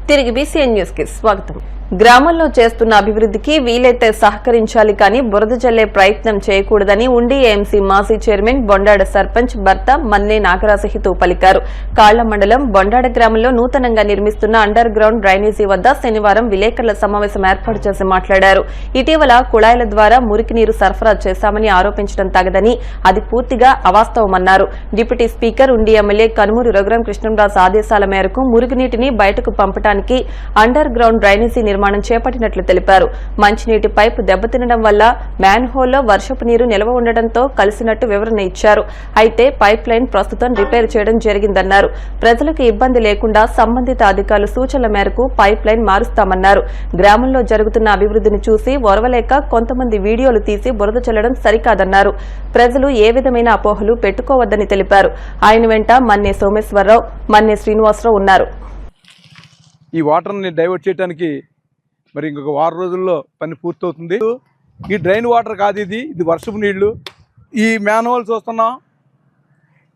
తిరిగి BCN news కి స్వాగతం. గ్రామంలో చేస్తున్న అభివృద్ధికి వీలైతే సహకరించాలి కానీ బురద జల్లే ప్రయత్నం చేయకూడదని ఉండి ఏఎంసీ మాజీ చైర్మన్ బొండాడ సర్పంచ్ భర్త మన్నే నాగరాజు హితవు పలికారు. కాళ్ల మండలం బొండాడ గ్రామంలో నూతనంగా నిర్మిస్తున్న అండర్ గ్రౌండ్ డ్రైనేజీ వద్ద శనివారం విలేకరుల సమావేశం ఏర్పాటు చేసి మాట్లాడారు. ఇటీవల కుళాయిల ద్వారా మురికి నీరు సరఫరా చేశామని ఆరోపించడం తగదని, అది పూర్తిగా అవాస్తవమన్నారు. డిప్యూటీ స్పీకర్ ఉండి ఎమ్మెల్యే కనుమూరు రఘురాం కృష్ణంరాజు ఆదేశాల మేరకు మురుగునీటిని బయటకు పంపడానికి అండర్ గ్రౌండ్ డ్రైనేజీ నిర్మాణం చేపట్టినట్లు తెలిపారు. మంచినీటి పైపు దెబ్బతినడం వల్ల మ్యాన్ హోల్లో వర్షపు నీరు నిల్వ ఉండడంతో కలిసినట్టు వివరణ ఇచ్చారు. అయితే పైప్ లైన్ ప్రస్తుతం రిపేర్ చేయడం జరిగిందన్నారు. ప్రజలకు ఇబ్బంది లేకుండా సంబంధిత అధికారుల సూచనల మేరకు పైప్ లైన్ మారుస్తామన్నారు. గ్రామంలో జరుగుతున్న అభివృద్ధిని చూసి ఓర్వలేక కొంతమంది వీడియోలు తీసి బురద చల్లడం సరికాదన్నారు. ప్రజలు ఏ విధమైన అపోహలు పెట్టుకోవద్దని తెలిపారు. ఆయన వెంట మన్నే సోమేశ్వరరావు, మన్నే శ్రీనివాసరావు ఉన్నారు. ఈ వాటర్ని డైవర్ట్ చేయడానికి మరి ఇంకొక 6 రోజుల్లో పని పూర్తవుతుంది. ఈ డ్రైన్ వాటర్ కాదు, ఇది వర్షపు నీళ్లు. ఈ మ్యాన్ హోల్ చూస్తున్నాం.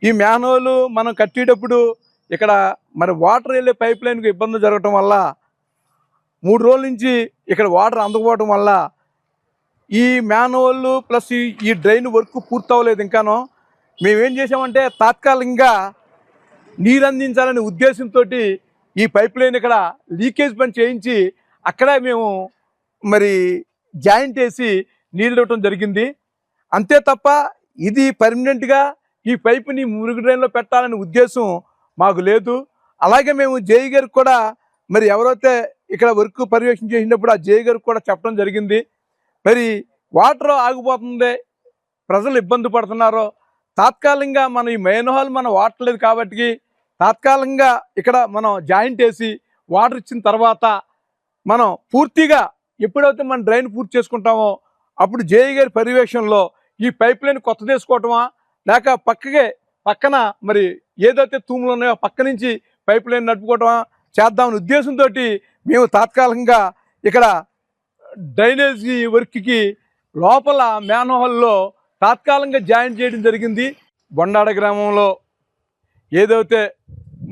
ఈ మ్యాన్ హోల్ మనం కట్టేటప్పుడు ఇక్కడ మరి వాటర్ వెళ్ళే పైప్ లైన్కి ఇబ్బంది జరగటం వల్ల 3 రోజుల నుంచి ఇక్కడ వాటర్ అందకపోవడం వల్ల ఈ మ్యాన్ హోల్ ప్లస్ ఈ డ్రైన్ వర్క్ పూర్తవలేదు. ఇంకాను మేమేం చేసామంటే తాత్కాలికంగా నీరు అందించాలనే ఉద్దేశంతో ఈ పైప్ లైన్ ఇక్కడ లీకేజ్ పని చేయించి అక్కడే మేము మరి జాయింట్ వేసి నీళ్ళు ఇవ్వటం జరిగింది. అంతే తప్ప ఇది పర్మనెంట్గా ఈ పైపుని మురుగు డ్రైన్లో పెట్టాలనే ఉద్దేశం మాకు లేదు. అలాగే మేము జేఈ గారికి కూడా మరి ఎవరైతే ఇక్కడ వర్క్ పర్యవేక్షణ చేసినప్పుడు ఆ జేఈ గారికి కూడా చెప్పడం జరిగింది. మరి వాటర్ ఆగిపోతుంది, ప్రజలు ఇబ్బంది పడుతున్నారో తాత్కాలికంగా మనం ఈ మెయిన్ హాల్ మనం వాటర్ లేదు కాబట్టి తాత్కాలికంగా ఇక్కడ మనం జాయింట్ వేసి వాటర్ ఇచ్చిన తర్వాత మనం పూర్తిగా ఎప్పుడైతే మనం డ్రైన్ పూర్తి చేసుకుంటామో అప్పుడు జేఈ గారి పర్యవేక్షణలో ఈ పైప్ లైన్ కొత్త తీసుకోవటమా లేక పక్కన మరి ఏదైతే తూములు ఉన్నాయో పక్క నుంచి పైప్ లైన్ నడుపుకోవటమా చేద్దామనే ఉద్దేశంతో మేము తాత్కాలికంగా ఇక్కడ డ్రైనేజీ వర్క్కి లోపల మ్యాన్ హోల్లో తాత్కాలికంగా జాయింట్ చేయడం జరిగింది. బొండాడ గ్రామంలో ఏదైతే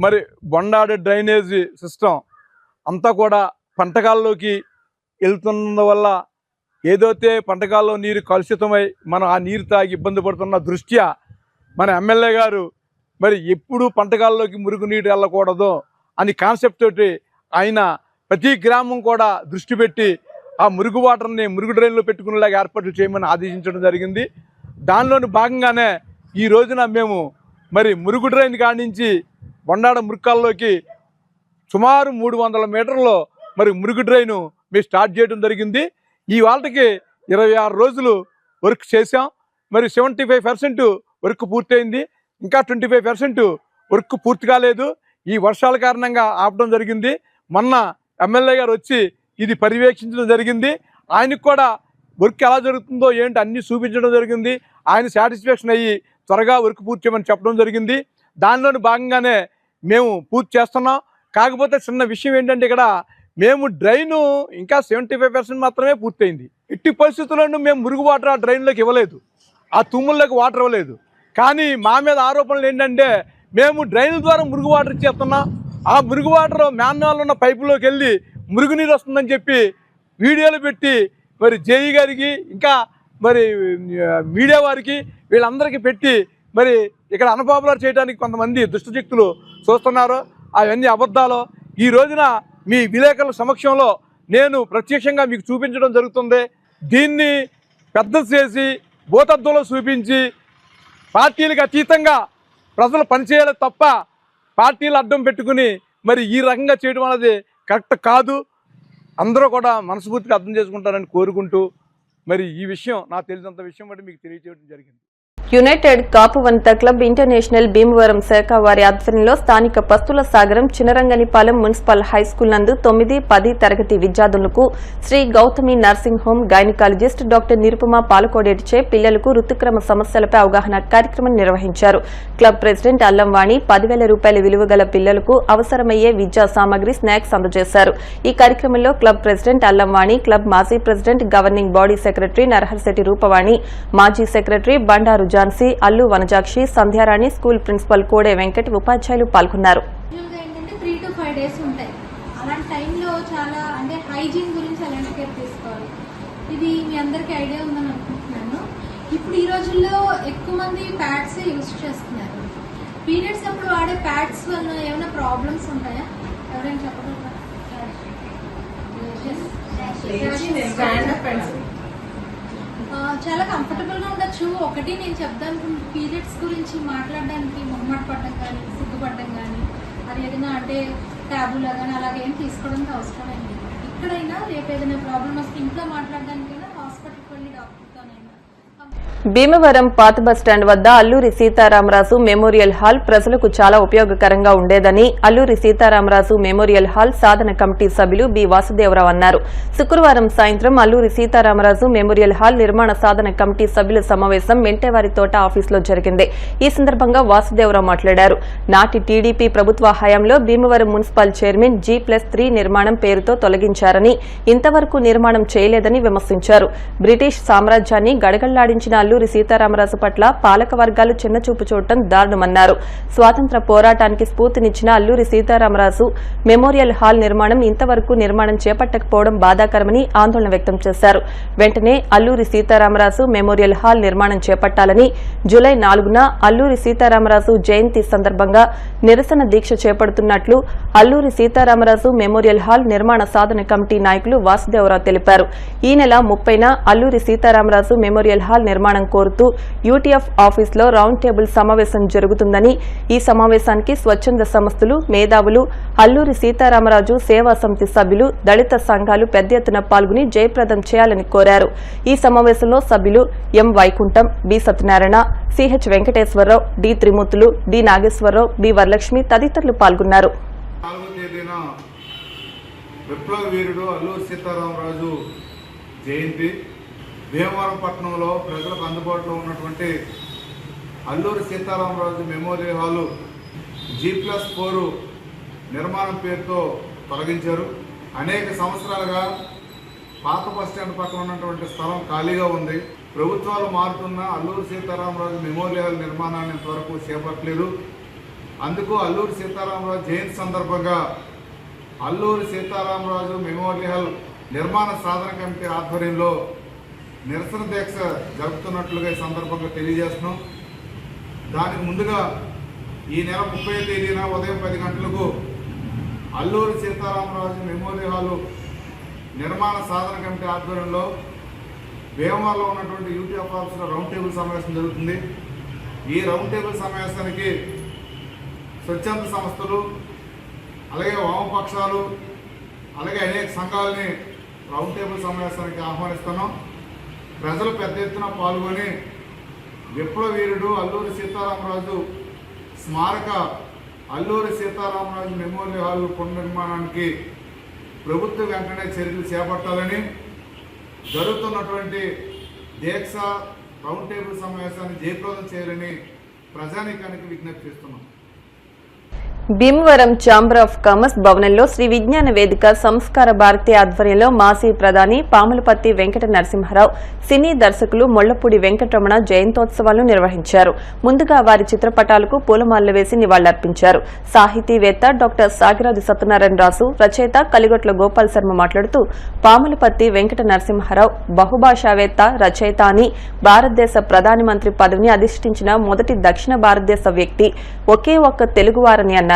మరి బొండాడ డ్రైనేజీ సిస్టమ్ అంతా కూడా పంటకాల్లోకి వెళ్తున్న వల్ల ఏదైతే పంటకాల్లో నీరు కలుషితమై మనం ఆ నీరు తాగి ఇబ్బంది పడుతున్న దృష్ట్యా మన ఎమ్మెల్యే గారు మరి ఎప్పుడు పంటకాల్లోకి మురుగునీరు వెళ్ళకూడదు అని కాన్సెప్ట్ తోటి ఆయన ప్రతి గ్రామం కూడా దృష్టి పెట్టి ఆ మురుగు వాటర్ని మురుగు డ్రైన్లో పెట్టుకునేలాగా ఏర్పాట్లు చేయమని ఆదేశించడం జరిగింది. దానిలోని భాగంగానే ఈ రోజున మేము మరి మురుగు డ్రైన్ కానించి బొండాడ మురుకాల్లోకి సుమారు 300 మీటర్లో మరి మురుగు డ్రైను మేము స్టార్ట్ చేయడం జరిగింది. ఈ వాళ్ళకి 26 రోజులు వర్క్ చేసాం. మరి 75% వర్క్ పూర్తయింది. ఇంకా 25% వర్క్ పూర్తి కాలేదు. ఈ వర్షాల కారణంగా ఆపడం జరిగింది. మొన్న ఎమ్మెల్యే గారు వచ్చి ఇది పర్యవేక్షించడం జరిగింది. ఆయనకు కూడా వర్క్ ఎలా జరుగుతుందో ఏంటి అన్నీ చూపించడం జరిగింది. ఆయన సాటిస్ఫాక్షన్ అయ్యి త్వరగా వర్క్ పూర్తి చేయమని చెప్పడం జరిగింది. దానిలోని భాగంగానే మేము పూర్తి చేస్తున్నాం. కాకపోతే చిన్న విషయం ఏంటంటే ఇక్కడ మేము డ్రైను ఇంకా 75% మాత్రమే పూర్తయింది. ఎట్టి పరిస్థితుల్లోనూ మేము మురుగు వాటర్ ఆ డ్రైన్లోకి ఇవ్వలేదు, ఆ తుమ్ముల్లోకి వాటర్ ఇవ్వలేదు. కానీ మా మీద ఆరోపణలు ఏంటంటే మేము డ్రైన్ల ద్వారా మురుగు వాటర్ ఇచ్చేస్తున్నాం, ఆ మురుగు వాటర్ మ్యాన్వాల్ ఉన్న పైపులోకి వెళ్ళి మురుగునీరు వస్తుందని చెప్పి వీడియోలు పెట్టి మరి జేఈ గారికి ఇంకా మరి మీడియా వారికి వీళ్ళందరికీ పెట్టి మరి ఇక్కడ అన్పాపులర్ చేయడానికి కొంతమంది దుష్టశక్తులు చూస్తున్నారు. అవన్నీ అబద్ధాలు. ఈ రోజున మీ విలేకరుల సమక్షంలో నేను ప్రత్యక్షంగా మీకు చూపించడం జరుగుతుంది. దీన్ని పెద్ద చేసి భూతత్వంలో చూపించి పార్టీలకు అతీతంగా ప్రజలు పనిచేయాలి తప్ప పార్టీలు అడ్డం పెట్టుకుని మరి ఈ రకంగా చేయడం అనేది కరెక్ట్ కాదు. అందరూ కూడా మనస్ఫూర్తిగా అర్థం చేసుకుంటారని కోరుకుంటూ మరి ఈ విషయం నాకు తెలిసినంత విషయం బట్టి మీకు తెలియజేయడం జరిగింది. యునైటెడ్ కాపు వనిత క్లబ్ ఇంటర్నేషనల్ భీమవరం శాఖ వారి ఆధ్వర్యంలో స్థానిక పస్తుల సాగరం చినరంగనిపాలెం మున్సిపల్ హైస్కూల్ నందు 9, 10 తరగతి విద్యార్థులకు Shri Gautami nursing home gynaecologist doctor Nirupama పాలకోడేటిచే పిల్లలకు ఋతుక్రమ సమస్యలపై అవగాహన కార్యక్రమం నిర్వహించారు. క్లబ్ ప్రెసిడెంట్ అల్లంవాణి 10,000 రూపాయల విలువ గల పిల్లలకు అవసరమయ్యే విద్యా సామగ్రి స్నాక్స్ అందజేశారు. ఈ కార్యక్రమంలో క్లబ్ ప్రెసిడెంట్ అల్లంవాణి, క్లబ్ మాజీ president governing body secretary Naraharshetti Rupavani, మాజీ secretary Bandaru Jhansi, Allu Vanajakshi, Sandhyarani, school principal Kode Venkat, ఉపాధ్యాయులు పాల్గొన్నారు. అలాంటి టైంలో చాలా అంటే హైజీన్ గురించి ఎలాంటి కేర్ తీసుకోవాలి, ఇది మీ అందరికీ ఐడియా ఉందని అనుకుంటున్నాను. ఇప్పుడు ఈ రోజుల్లో ఎక్కువ మంది ప్యాడ్స్ యూజ్ చేస్తున్నారు. పీరియడ్స్ అప్పుడు వాడే ప్యాడ్స్ వల్ల ఏమైనా ప్రాబ్లమ్స్ ఉంటాయా? ఎవరైనా చెప్పగలరా? చాలా కంఫర్టబుల్గా ఉండొచ్చు. ఒకటి నేను చెప్తాను, పీరియడ్స్ గురించి మాట్లాడడానికి మొహమాట పడడం కానీ సిగ్గుపడడం కానీ అది ఏదైనా అంటే ట్యాబులా కానీ అలాగేం తీసుకోవడానికి అవసరం లేదు. ఎక్కడైనా రేపు ఏదైనా ప్రాబ్లం వస్తే ఇంట్లో మాట్లాడడానికైనా హాస్పిటల్కి వెళ్ళి డాక్టర్తోనైనా. భీమవరం పాత బస్టాండ్ వద్ద అల్లూరి సీతారామరాజు మెమోరియల్ హాల్ ప్రజలకు చాలా ఉపయోగకరంగా ఉండేదని అల్లూరి సీతారామరాజు మెమోరియల్ హాల్ సాధన కమిటీ సభ్యులు బి వాసుదేవరావు అన్నారు. శుక్రవారం సాయంత్రం అల్లూరి సీతారామరాజు మెమోరియల్ హాల్ నిర్మాణ సాధన కమిటీ సభ్యుల సమావేశం మెంటేవారి తోట ఆఫీసులో జరిగింది. ఈ సందర్భంగా వాసుదేవరావు మాట్లాడారు. నాటి టీడీపీ ప్రభుత్వ హయాంలో భీమవరం మున్సిపల్ చైర్మన్ G+3 నిర్మాణం పేరుతో తొలగించారని, ఇంతవరకు నిర్మాణం చేయలేదని విమర్శించారు. బ్రిటిష్ సామ్రాజ్యాన్ని గడగళ్లాడించిన అల్లూరి సీతారామరాజు పట్ల పాలక వర్గాలు చిన్నచూపు చూడటం దారుణమన్నారు. స్వాతంత్ర పోరాటానికి స్ఫూర్తినిచ్చిన అల్లూరి సీతారామరాజు మెమోరియల్ హాల్ నిర్మాణం ఇంతవరకు నిర్మాణం చేపట్టకపోవడం బాధాకరమని ఆందోళన వ్యక్తం చేశారు. వెంటనే అల్లూరి సీతారామరాజు మెమోరియల్ హాల్ నిర్మాణం చేపట్టాలని, జూలై 4న అల్లూరి సీతారామరాజు జయంతి సందర్భంగా నిరసన దీక్ష చేపడుతున్నట్లు అల్లూరి సీతారామరాజు మెమోరియల్ హాల్ నిర్మాణ సాధన కమిటీ నాయకులు వాసుదేవరావు తెలిపారు. ఈ నెల 30న అల్లూరి సీతారామరాజు మెమోరియల్ హాల్ నిర్మాణం కోరుతూ యూటీఎఫ్ ఆఫీసులో రౌండ్ టేబుల్ సమావేశం జరుగుతుందని, ఈ సమావేశానికి స్వచ్ఛంద సంస్థలు, మేధావులు, అల్లూరి సీతారామరాజు సేవా సమితి సభ్యులు, దళిత సంఘాలు పెద్ద ఎత్తున పాల్గొని జయప్రదం చేయాలని కోరారు. ఈ సమావేశంలో సభ్యులు M Vaikuntham, B Satyanarayana, CH Venkateswararao, D Trimurthulu, D Nageswararao, B Varalakshmi తదితరులు పాల్గొన్నారు. విప్లవ వీరుడు అల్లూరి సీతారామరాజు జయంతి భీమవరం పట్టణంలో ప్రజలకు అందుబాటులో ఉన్నటువంటి Alluri Sitaramaraju memorial hall G+4 నిర్మాణం పేరుతో తొలగించారు. అనేక సంవత్సరాలుగా పాత బస్టాండ్ పక్కన ఉన్నటువంటి స్థలం ఖాళీగా ఉంది. ప్రభుత్వాలు మారుతున్న అల్లూరి సీతారామరాజు మెమోరియల్ హాల్ నిర్మాణాన్ని ఇంతవరకు చేపట్టలేదు. అందుకు అల్లూరి సీతారామరాజు జయంతి సందర్భంగా అల్లూరి సీతారామరాజు మెమోరియల్ హాల్ నిర్మాణ సాధన కమిటీ ఆధ్వర్యంలో నిరసన దీక్ష జరుపుతున్నట్లుగా ఈ సందర్భంగా తెలియజేస్తున్నాం. దానికి ముందుగా ఈ నెల 30వ తేదీన ఉదయం 10 గంటలకు అల్లూరి సీతారామరాజు మెమోరియల్ హాల్ నిర్మాణ సాధన కమిటీ ఆధ్వర్యంలో భీమవరంలో ఉన్నటువంటి యూటీఎఫ్ ఆఫీసులో రౌండ్ టేబుల్ సమావేశం జరుగుతుంది. ఈ రౌండ్ టేబుల్ సమావేశానికి స్వచ్ఛంద సంస్థలు, అలాగే వామపక్షాలు, అలాగే అనేక సంఘాలని రౌండ్ టేబుల్ సమావేశానికి ఆహ్వానిస్తున్నాం. ప్రజలు పెద్ద ఎత్తున పాల్గొని విప్లవ వీరుడు అల్లూరి సీతారామరాజు స్మారక అల్లూరి సీతారామరాజు మెమోరియల్ హాల్ పునర్నిర్మాణానికి ప్రభుత్వం వెంటనే చర్యలు చేపట్టాలని, జరుగుతున్నటువంటి దీక్ష రౌండ్ టేబుల్ సమావేశాన్ని జయప్రదం చేయాలని ప్రజానీకానికి విజ్ఞప్తి చేస్తున్నాం. భీమవరం ఛాంబర్ ఆఫ్ కామర్స్ భవనంలో శ్రీ విజ్ఞాన వేదిక సంస్కార భారతి ఆధ్వర్యంలో మాజీ ప్రధాని పాములపర్తి వెంకట నరసింహారావు, సినీ దర్శకులు ముళ్లపూడి వెంకటరమణ జయంతోత్సవాలను నిర్వహించారు. ముందుగా వారి చిత్రపటాలకు పూలమాలలు వేసి నివాళులర్పించారు. సాహితీవేత్త డాక్టర్ సాగిరాజు సత్యనారాయణ రాజు, రచయిత కలిగొట్ల గోపాల్ శర్మ మాట్లాడుతూ పాములపర్తి వెంకట నరసింహారావు బహుభాషావేత్త, రచయిత అని, భారతదేశ ప్రధాని మంత్రి పదవిని అధిష్ఠించిన మొదటి దక్షిణ భారతదేశ వ్యక్తి, ఒకే ఒక్క తెలుగువారని అన్నారు.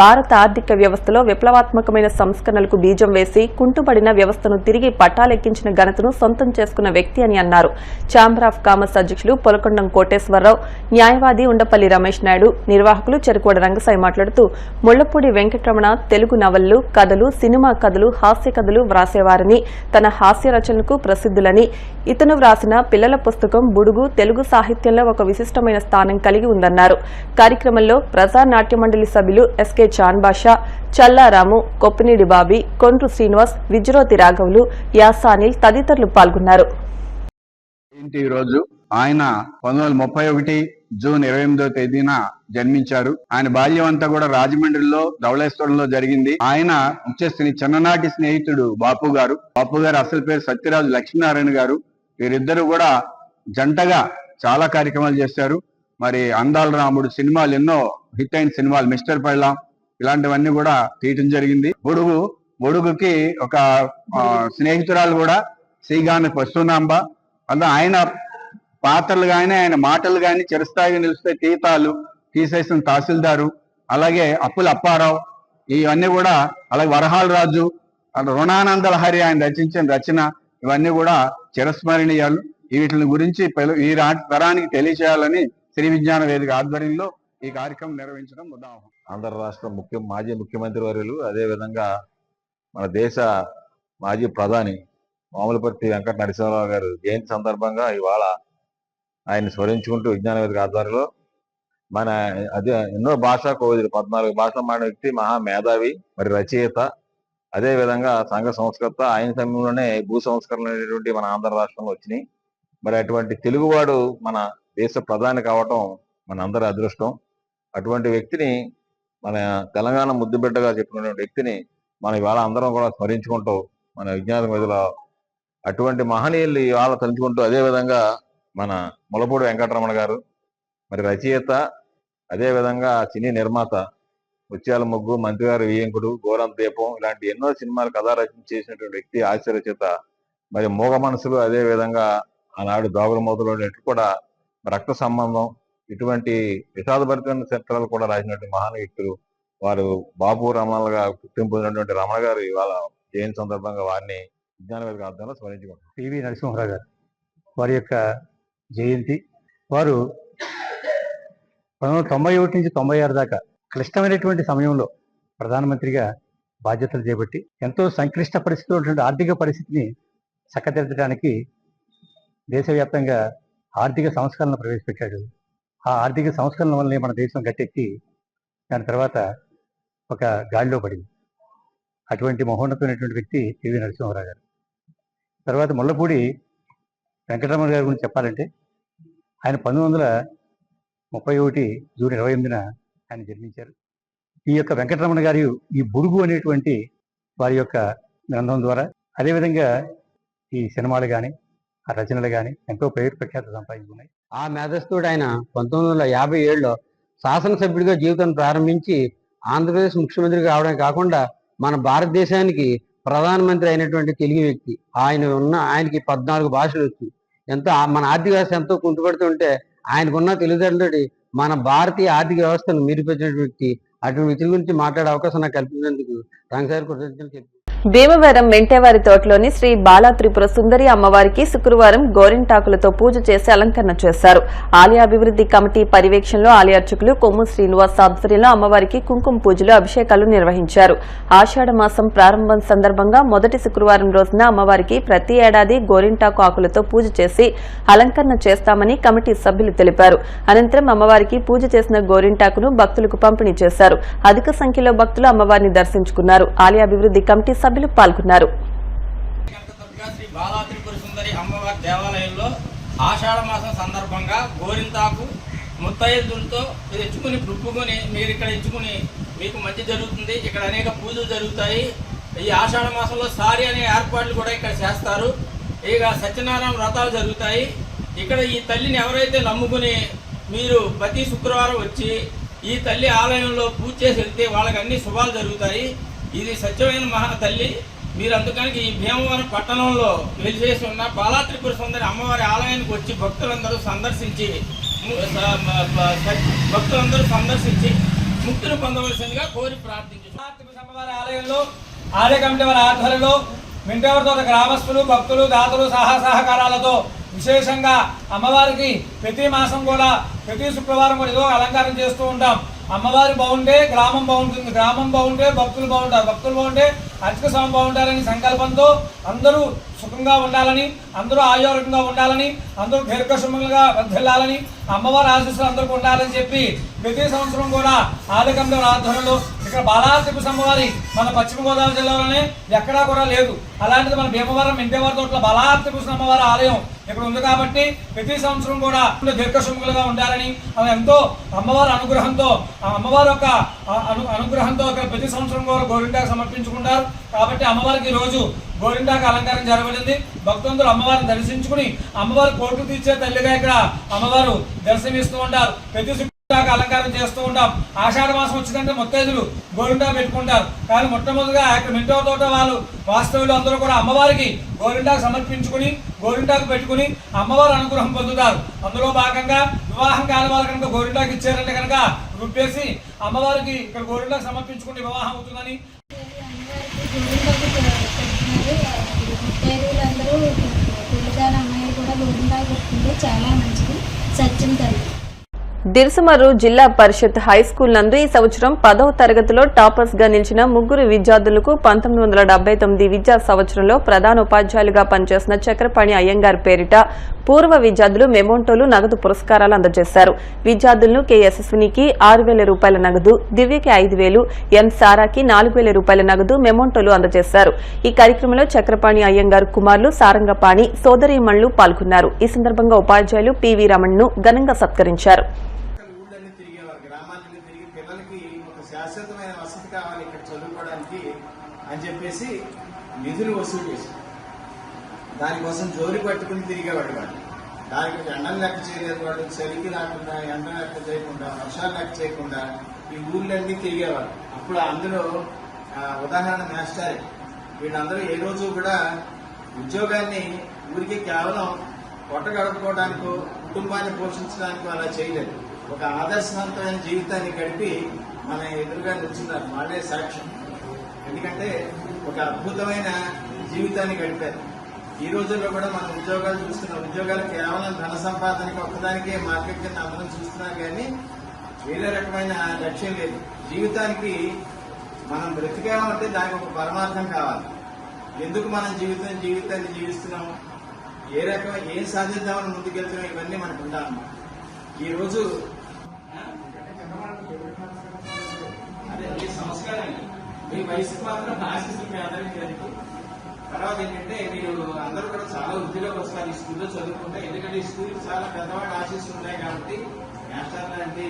భారత ఆర్థిక వ్యవస్థలో విప్లవాత్మకమైన సంస్కరణలకు బీజం వేసి కుంటుపడిన వ్యవస్థను తిరిగి పట్టాలెక్కించిన ఘనతను సొంతం చేసుకున్న వ్యక్తి అని అన్నారు. ఛాంబర్ ఆఫ్ కామర్స్ అధ్యక్షులు పొలకొండం కోటేశ్వరరావు, న్యాయవాది ఉండపల్లి రమేష్ నాయుడు, నిర్వాహకులు చెరుకోడ రంగసాయి మాట్లాడుతూ ముళ్లపూడి వెంకటరమణ తెలుగు నవలలు, కథలు, సినిమా కథలు, హాస్య కథలు వ్రాసేవారని, తన హాస్య రచనలకు ప్రసిద్ధులని, ఇతను వ్రాసిన పిల్లల పుస్తకం బుడుగు తెలుగు సాహిత్యంలో ఒక విశిష్టమైన స్థానం కలిగి ఉందన్నారు. కార్యక్రమంలో ప్రజా నాట్య మండలి సభ్యులు ఎస్కే చాన్ బాషా, చల్లారాము, కొప్పినీడి బాబీ, కొండ్రు శ్రీనివాస్, విజ్రోతి రాఘవులు, యాసానిల్ తదితరులు పాల్గొన్నారు. ఈరోజు ఆయన 1931 జూన్ 28వ తేదీన జన్మించారు. ఆయన బాల్యం అంతా కూడా రాజమండ్రిలో ధవళేశ్వరంలో జరిగింది. ఆయన వచ్చేసి చిన్ననాటి స్నేహితుడు బాపు గారు అసలు పేరు సత్యరాజు లక్ష్మీనారాయణ గారు. వీరిద్దరూ కూడా జంటగా చాలా కార్యక్రమాలు చేశారు. మరి అందాల రాముడు సినిమాలు, ఎన్నో హిట్ అయిన సినిమాలు, మిస్టర్ పెళ్ళాం, ఇలాంటివన్నీ కూడా తీయటం జరిగింది. పొడుగు గొడుగుకి ఒక స్నేహితురాలు కూడా శ్రీగాని వస్తున్నాంబ. అందులో ఆయన పాత్రలు కానీ ఆయన మాటలు కానీ చిరస్థాయిగా నిలిస్తే తీతాలు తీసేసిన తహసీల్దారు, అలాగే అప్పుల అప్పారావు, ఇవన్నీ కూడా, అలాగే వరహాల రాజు, రుణానంద లహరి ఆయన రచించిన రచన, ఇవన్నీ కూడా చిరస్మరణీయాలు. వీటి గురించి ఈ తరానికి తెలియచేయాలని శ్రీ విజ్ఞాన వేదిక ఆధ్వర్యంలో ఈ కార్యక్రమం నిర్వహించడం ఉదాహరణ. ఆంధ్ర రాష్ట్ర మాజీ ముఖ్యమంత్రి వర్యులు, అదేవిధంగా మన దేశ మాజీ ప్రధాని మామూలుపర్తి వెంకట నరసింహారావు గారు జయంతి సందర్భంగా ఇవాళ ఆయన స్మరించుకుంటూ విజ్ఞాన వేదిక ఆధ్వర్యంలో అదే ఎన్నో భాషా కోవిదులు 14 భాషలు మాడిన వ్యక్తి, మహా మేధావి, మరి రచయిత, అదే విధంగా సంఘ సంస్కర్త. ఆయన సమయంలోనే భూ సంస్కరణలు అనేటువంటి మన ఆంధ్ర రాష్ట్రంలో వచ్చినాయి. మరి అటువంటి తెలుగువాడు మన దేశ ప్రధాని కావటం మన అందరి అదృష్టం. అటువంటి వ్యక్తిని, మన తెలంగాణ ముద్దుబిడ్డగా చెప్పినటువంటి వ్యక్తిని మనం ఇవాళ అందరం కూడా స్మరించుకుంటూ మన విజ్ఞాన వేదికలో అటువంటి మహనీయులు ఇవాళ తలుచుకుంటూ, అదేవిధంగా మన ములపూడి వెంకటరమణ గారు, మరి రచయిత, అదేవిధంగా సినీ నిర్మాత, ముత్యాల ముగ్గు, మంత్రిగారు వియ్యంకుడు, గోరంత దీపం, ఇలాంటి ఎన్నో సినిమాలు కథా రచన చేసినటువంటి వ్యక్తి, హాస్య రచయిత, మరి మూగ మనసులు, అదేవిధంగా ఆనాడు దాగుడు మూతలు కూడా రక్త సంబంధం, ఇటువంటి విషాదభరితమైన చిత్రాలు కూడా రాసినటువంటి మహాన్ వ్యక్తులు వారు. బాబు రమణలుగా గుర్తింపు పొందినటువంటి రమణ గారు ఇవాళ జయంతి సందర్భంగా వారిని విజ్ఞాన వేదిక ఆధ్వర్యంలో స్మరించుకుంటారు. పివి నరసింహారావు గారు వారి యొక్క జయంతి. వారు 1991 నుంచి 96 దాకా క్లిష్టమైనటువంటి సమయంలో ప్రధానమంత్రిగా బాధ్యతలు చేపట్టి ఎంతో సంక్లిష్ట పరిస్థితిలో ఉన్నటువంటి ఆర్థిక పరిస్థితిని చక్కదిద్దడానికి దేశవ్యాప్తంగా ఆర్థిక సంస్కరణలు ప్రవేశపెట్టాడు. ఆ ఆర్థిక సంస్కరణల వల్లనే మన దేశం గట్టెక్కి దాని తర్వాత ఒక గాడిలో పడింది. అటువంటి మహోన్నతమైనటువంటి వ్యక్తి పివి నరసింహారావు గారు. తర్వాత ముళ్ళపూడి వెంకటరమణ గారి గురించి చెప్పాలంటే ఆయన 1931 జూన్ 28న ఆయన జన్మించారు. ఈ యొక్క వెంకటరమణ గారి ఈ బుడుగు అనేటువంటి వారి యొక్క గ్రంథం ద్వారా, అదేవిధంగా ఈ సినిమాలు కానీ ఆ రచనలు కానీ ఎంతో పేరు ప్రఖ్యాత సంపాదించుకున్నాయి. ఆ మేధస్థుడు ఆయన 1957లో శాసనసభ్యుడిగా జీవితాన్ని ప్రారంభించి ఆంధ్రప్రదేశ్ ముఖ్యమంత్రి కావడమే కాకుండా మన భారతదేశానికి ప్రధానమంత్రి అయినటువంటి తెలుగు వ్యక్తి. ఆయనకి 14 భాషలు వచ్చు. ఎంతో మన ఆర్థిక వ్యవస్థ ఎంతో కుంటుపడుతుంటే ఆయనకున్న తెలివితేటలతోటి మన భారతీయ ఆర్థిక వ్యవస్థను మెరుగుపరిచిన వ్యక్తి. అటువంటి వ్యక్తి గురించి మాట్లాడే అవకాశం నాకు కల్పించినందుకు రంగసారి కృతజ్ఞతలు చెప్పి భీమవరం మెంటేవారి తోటలోని శ్రీ బాలా త్రిపుర సుందరి అమ్మవారికి శుక్రవారం గోరింటాకులతో పూజ చేసి అలంకరణ చేశారు. ఆలయ అభివృద్ది కమిటీ పర్యవేక్షణలో ఆలయ అర్చకులు కొమ్ము శ్రీనివాస్ ఆధ్వర్యంలో అమ్మవారికి కుంకుమ పూజలు, అభిషేకాలు నిర్వహించారు. ఆషాఢ మాసం ప్రారంభం సందర్భంగా మొదటి శుక్రవారం రోజున అమ్మవారికి ప్రతి ఏడాది గోరింటాకు ఆకులతో పూజ చేసి అలంకరణ చేస్తామని కమిటీ సభ్యులు తెలిపారు. అనంతరం అమ్మవారికి పూజ చేసిన గోరింటాకును భక్తులకు పంపిణీ చేశారు. అధిక సంఖ్యలో భక్తులు అమ్మవారిని దర్శించుకున్నారు. ఆలయ అభివృద్ది కమిటీ సభ్యులు పాల్గొన్నారు. శ్రీ బాలా త్రిపుర సుందరి అమ్మవారి దేవాలయంలో ఆషాఢ మాసం సందర్భంగా గోరింతాకు ముత్తైదులతో తెచ్చుకుని పుప్పుకొని మీరు ఇక్కడ ఇచ్చుకుని మీకు మంచి జరుగుతుంది. ఇక్కడ అనేక పూజలు జరుగుతాయి. ఈ ఆషాఢ మాసంలో సారి అనే ఏర్పాట్లు కూడా ఇక్కడ చేస్తారు. ఇక సత్యనారాయణ వ్రతాలు జరుగుతాయి. ఇక్కడ ఈ తల్లిని ఎవరైతే నమ్ముకుని మీరు ప్రతి శుక్రవారం వచ్చి ఈ తల్లి ఆలయంలో పూజ చేసి వెళ్తే వాళ్ళకి అన్ని శుభాలు జరుగుతాయి. ఇది సత్యమైన మహా తల్లి. మీరు అందుకని ఈ భీమవరం పట్టణంలో వెలిసేసి ఉన్న బాలా త్రిపుర సుందరి అమ్మవారి ఆలయానికి వచ్చి భక్తులందరూ సందర్శించి ముక్తిని పొందవలసిందిగా కోరి ప్రార్థించారు. అమ్మవారి ఆలయంలో ఆలయ కమిటీ వారి ఆధ్వర్యంలో మెంటేవారితో గ్రామస్తులు, భక్తులు, దాతలు సహకారాలతో విశేషంగా అమ్మవారికి ప్రతి మాసం కూడా ప్రతి శుక్రవారం కూడా ఏదో అలంకారం చేస్తూ ఉంటాం. అమ్మవారి బాగుంటే గ్రామం బాగుంటుంది, గ్రామం బాగుంటే భక్తులు బాగుంటారు, భక్తులు బాగుంటే అర్చక స్వామి బాగుంటారని సంకల్పంతో అందరూ సుఖంగా ఉండాలని, అందరూ ఆరోగ్యంగా ఉండాలని, అందరూ దీర్ఘసుమంగా వర్ధిల్లాలని, అమ్మవారి ఆశీస్సులు అందరికీ ఉండాలని చెప్పి ప్రతి సంవత్సరం కూడా ఆలయ కమిటీ ఆధ్వర్యంలో ఇక్కడ బాలా త్రిపుర అమ్మవారి మన పశ్చిమ గోదావరి జిల్లాలోనే ఎక్కడా కూడా లేదు. అలాంటిది మన భీమవరం మెంటేవారి తోటలో బాలా త్రిపుర అమ్మవారి ఆలయం ఇక్కడ ఉంది కాబట్టి ప్రతి సంవత్సరం కూడా దీర్ఘసుమంగా ఉండాలని ఎంతో అమ్మవారి అనుగ్రహంతో అమ్మవారి యొక్క అనుగ్రహంతో ఇక్కడ ప్రతి సంవత్సరం కూడా గోరింటాకు సమర్పించుకుంటారు. కాబట్టి అమ్మవారికి రోజు గోరింటాకు అలంకారం జరగబడింది. భక్తులందరూ అమ్మవారిని దర్శించుకుని అమ్మవారి కోర్టు తీర్చే తల్లిగా ఇక్కడ అమ్మవారు దర్శనమిస్తూ ఉంటారు. ప్రతి అలంకారం చేస్తూ ఉంటాం. ఆషాఢ మాసం వచ్చిందంటే ముత్తైదులు గోరింటా పెట్టుకుంటారు. కానీ మొట్టమొదటిగా ఇక్కడ మింటో తోట వాళ్ళు వాస్తవులు అందరూ కూడా అమ్మవారికి గోరింటాకు సమర్పించుకుని గోరింటాకు పెట్టుకుని అమ్మవారి అనుగ్రహం పొందుతారు. అందులో భాగంగా వివాహం కాని వాళ్ళు కనుక గోరింటాకు ఇచ్చారంటే కనుక రుబ్బేసి అమ్మవారికి ఇక్కడ గోరింటాకు సమర్పించుకుంటే వివాహం అవుతుందని ముత్తైదువులందరూ పెళ్లిదాని అమ్మాయిలు కూడా గోరింటాకు పెట్టుకుంటే చాలా మంచిది. సత్యం తల్లి. దిర్సుమర్రు జిల్లా పరిషత్ హైస్కూల్ నందు ఈ సంవత్సరం 10వ తరగతిలో టాపర్స్ గా నిలిచిన 3 విద్యార్థులకు 1979 విద్యా సంవత్సరంలో ప్రధాన ఉపాధ్యాయులుగా పనిచేసిన చక్రపాణి అయ్యంగార్ పేరిట పూర్వ విద్యార్థులు మెమోంటోలు నగదు పురస్కారాలు అందజేశారు. విద్యార్థులను కె యశస్వినికి 6,000 రూపాయల నగదు, దివ్యకి 5,000, ఎం సారాకి 4,000 రూపాయల నగదు మెమోంటోలు అందజేశారు. ఈ కార్యక్రమంలో చక్రపాణి అయ్యంగార్ కుమారులు సారంగపాణి సోదరీమణులు పాల్గొన్నారు. ఈ సందర్భంగా ఉపాధ్యాయులు పివి రమణ్ను ఘనంగా సత్కరించారు. శాశ్వతమైన వసతి కావాలి ఇక్కడ చదువుకోవడానికి అని చెప్పేసి నిధులు వసూలు చేశారు. దానికోసం జోలి పట్టుకుని తిరిగేవాడు వాడు. దానికి ఎండలు లెక్క చేయలేదు వాడు. చలికి రాకుండా, ఎండ లెక్క చేయకుండా, వర్షాలు లెక్క చేయకుండా ఈ ఊర్లన్నీ తిరిగేవాడు. అప్పుడు అందులో ఉదాహరణ మాస్టర్. వీళ్ళందరూ ఏ రోజు కూడా ఉద్యోగాన్ని ఊరికి కేవలం పొట్ట గడుపుకోవడానికో కుటుంబాన్ని పోషించడానికో అలా చేయలేదు. ఒక ఆదర్శవంతమైన జీవితాన్ని గడిపి మన ఎదురుగా నిల్చున్నారు. వాళ్ళే సాక్ష్యం. ఎందుకంటే ఒక అద్భుతమైన జీవితాన్ని గడిపారు. ఈ రోజుల్లో కూడా మనం ఉద్యోగాలు చూస్తున్నాం. ఉద్యోగాలు కేవలం ధన సంపాదనకి ఒక్కదానికే మార్కెట్ కింద అందరం చూస్తున్నాం కానీ వేరే రకమైన లక్ష్యం లేదు. జీవితానికి మనం బ్రతికామంటే దానికి ఒక పరమార్థం కావాలి. ఎందుకు మనం జీవితాన్ని జీవిస్తున్నాం, ఏం సాధిద్దామని ముందుకెళ్తున్నాం, ఇవన్నీ మనకు ఉండాలన్నమాట. ఈ రోజు సంస్కారం మీ వయసుకు మాత్రం ఆశిస్తులు మీ అందరికీ జరిగి తర్వాత ఏంటంటే మీరు అందరూ కూడా చాలా వృద్ధిలోకి వస్తారు ఈ స్కూల్లో చదువుకుంటే. ఎందుకంటే ఈ స్కూల్కి చాలా పెద్దవాళ్ళు ఆశిస్తులు ఉన్నాయి కాబట్టి మాస్టర్లు అంటే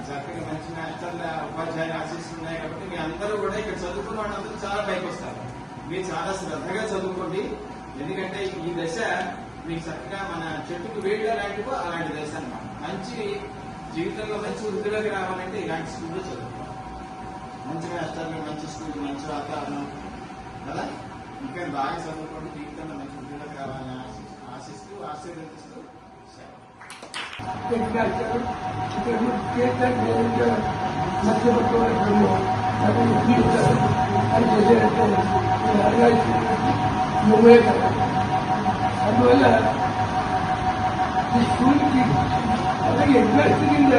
చక్కగా మంచి మాస్టర్ల ఉపాధ్యాయులు ఆశిస్తులు ఉన్నాయి కాబట్టి మీ అందరూ కూడా ఇక్కడ చదువుకున్న వాళ్ళందరూ చాలా పైకి వస్తారు. మీరు చాలా శ్రద్ధగా చదువుకోండి. ఎందుకంటే ఈ దశ మీకు చక్కగా మన చెట్టుకు వేడిగా లాంటివో అలాంటి దశ అన్నమాట. మంచి జీవితంలో మంచి వృద్ధిలోకి రావాలంటే ఇలాంటి స్కూల్లో చదువుకోవాలి. మంచి మాస్టర్లు, మంచి స్కూల్, మంచి వాతావరణం కదా. ఇంకా బాగా చదువుకోండి. జీవితంలో మంచి వృద్ధిలోకి రావాలని ఆశిస్తూ ఆశీర్వదిస్తూ అందువల్ల ఈ స్కూల్కి అలాగే ఎగ్జాక్ట్ కింద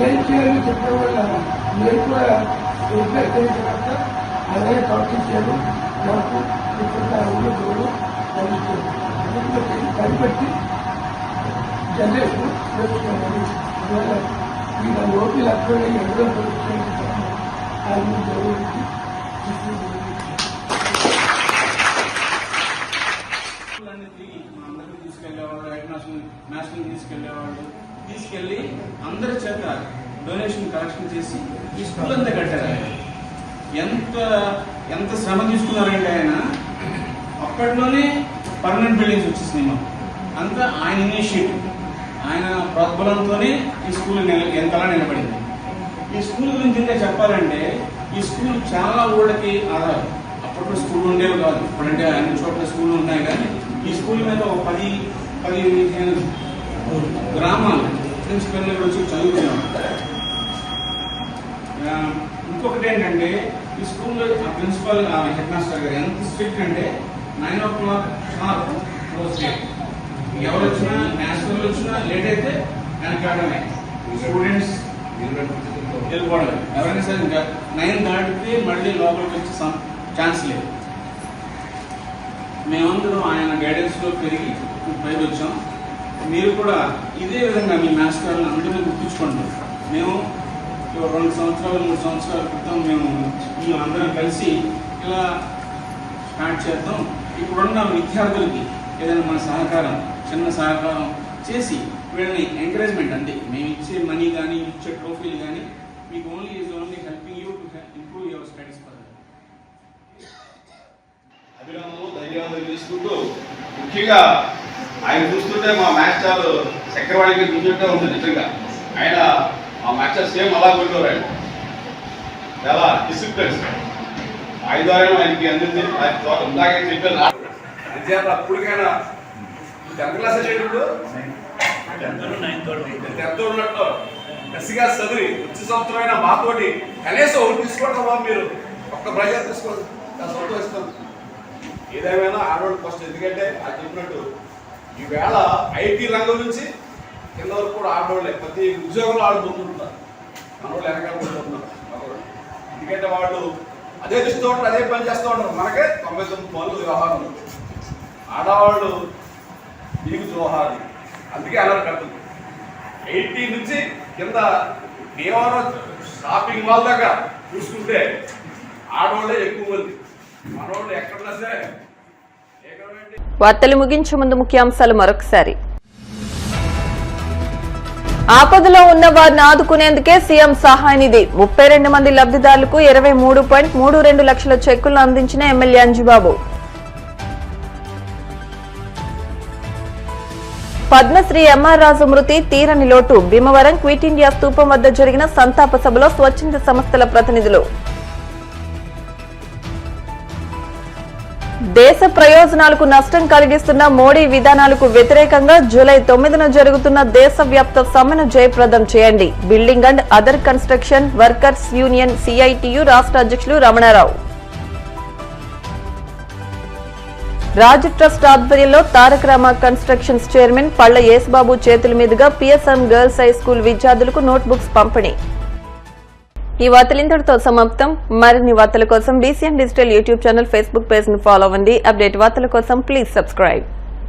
ఏం చేయాలని చెప్పడం వల్ల నేను కూడా ఎగ్జాక్ట్ అయిన తర్వాత అలాగే ప్రవర్తించాను. నాకు ఇప్పుడు దూరం కనిపెట్టి జనరేషన్ నేర్చుకోవాలి. అందువల్ల ఈ లోపల లక్షణంగా ఎన్నో పరిస్థితులు ఆయన గౌరవించి నేషనల్ తీసుకెళ్లి అందరి చేత డొనేషన్ కలెక్షన్ చేసి ఈ స్కూల్ అంతా కట్టారు. ఎంత శ్రమ తీసుకున్నారంటే ఆయన అప్పట్లోనే పర్మనెంట్ బిల్డింగ్స్ వచ్చేసినాయి. మాకు అంతా ఆయన ఇనిషియేటివ్, ఆయన ప్రోద్బలంతోనే ఈ స్కూల్ ఎంతలా నిలబడింది. ఈ స్కూల్ గురించి ఇంకా చెప్పాలంటే ఈ స్కూల్ చాలా ఊళ్ళకి ఆధారం. అప్పట్లో స్కూల్ ఉండేవి కాదు, ఇప్పుడంటే అన్ని చోట్ల స్కూల్ ఉన్నాయి. కానీ ఈ స్కూల్ మీద ఒక 10 గ్రామాలు ప్రిన్సిపల్ వచ్చి చదువుతున్నాం. ఇంకొకటి ఏంటంటే ఈ స్కూల్లో ఆ ప్రిన్సిపల్ హెడ్ మాస్టర్ గారు ఎంత స్ట్రిక్ట్ అంటే 9 o'clock షార్ప్ క్లోజ్ చేయాలి. ఎవరు వచ్చినా నేషనల్ వచ్చినా లేట్ అయితే వెనకాడమే. స్టూడెంట్స్ వెళ్ళిపోవడం. ఎవరైనా సరే ఇంకా 9 దాటితే మళ్ళీ లోపలికి వచ్చే ఛాన్స్ లేదు. మేమందరం ఆయన గైడెన్స్లో పెరిగి పైకి వచ్చాం. మీరు కూడా ఇదే విధంగా మీ మాస్టర్లను అందరినీ గుర్తించుకుంటాం. మేము 2 సంవత్సరాలు 3 సంవత్సరాల క్రితం మేము అందరం కలిసి ఇలా స్టార్ట్ చేద్దాం. ఇప్పుడున్న విద్యార్థులకి ఏదైనా మన సహకారం, చిన్న సహకారం చేసి వీళ్ళని ఎంకరేజ్మెంట్ అంతే. మేము ఇచ్చే మనీ కానీ ఇచ్చే ట్రోఫీలు కానీ మీకు only helping you to improve your studies further. అభినందనలు, ధన్యవాదాలు తీసుకుంటూ ముఖ్యంగా ఆయన చూస్తుంటే మా మాస్టర్ చక్రవాడికి చూస్తుంటే ఉంటుంది. నిజంగా ఆయన ఆ మ్యాచ్ సేమ్ అలా కొట్టేవారు ఆయన చాలా డిసిప్లిన్స్ ఆయుధాలను ఆయనకి అందింది. ఇందాకే చెప్పాను అంచేత అప్పటికైనా 10th క్లాస్ చేయటప్పుడు 10th ఉన్నట్టు కసిగా చదివి వచ్చే సంవత్సరమైన మాతోటి కనీసం ఒకటి తీసుకోవడం మీరు ఒక్క ప్రజలు తీసుకోండి సంతోషిస్తాం. ఏదేమైనా ఆడవాళ్ళు ఫస్ట్, ఎందుకంటే అది చెప్పినట్టు ఈవేళ ఐటీ రంగం నుంచి కింద వరకు కూడా ఆడవాళ్ళే ప్రతి ఉద్యోగంలో ఆడుకుంటుంటారు. మనవాళ్ళు వెనకాడుకుంటున్నారు. ఎందుకంటే వాళ్ళు అదే చూస్తూ ఉంటారు, అదే పని చేస్తూ ఉంటారు. మనకే 99 పనులు వ్యవహారం. ఆడవాళ్ళు మీకు జోహారు. అందుకే అలా కడుతుంది. 80 నుంచి కింద దేవాలయం షాపింగ్ మాల్ దాకా చూసుకుంటే ఆడవాళ్ళే ఎక్కువ మంది. మనవాళ్ళు ఎక్కడన్నా సరే. వార్తలు ముగించే ముందు ముఖ్యాంశాలు మరొకసారి. ఆపదలో ఉన్న వారిని ఆదుకునేందుకే సీఎం సహాయ నిధి 32 మంది లబ్ధిదారులకు 23.32 లక్షల చెక్కులను అందించిన ఎమ్మెల్యే అంజుబాబు. పద్మశ్రీ ఎంఆర్ రాజు మృతి తీరని లోటు. భీమవరం క్విట్ ఇండియా స్తూపం వద్ద జరిగిన సంతాప సభలో స్వచ్ఛంద సంస్థల ప్రతినిధులు. దేశ ప్రయోజనాలకు నష్టం కలిగిస్తున్న మోడీ విధానాలకు వ్యతిరేకంగా జూలై 9న జరుగుతున్న దేశవ్యాప్త సమ్మెను జయప్రదం చేయండి. Building and other construction workers union CITU రాష్ట్ర అధ్యక్షులు రమణారావు. రాజ్ ట్రస్ట్ ఆధ్వర్యంలో తారక రామ కన్స్ట్రక్షన్స్ చైర్మన్ పళ్ల యేసుబాబు చేతుల మీదుగా పిఎస్ఎం గర్ల్స్ హై స్కూల్ విద్యార్థులకు నోట్బుక్స్ పంపిణీ. ఈ వార్తలు ఇంతటితో సమాప్తం. మరిన్ని వార్తల కోసం BCN digital YouTube channel, Facebook page ను ఫాలో అవ్వండి. అప్డేట్ వార్తల కోసం ప్లీజ్ సబ్స్క్రైబ్.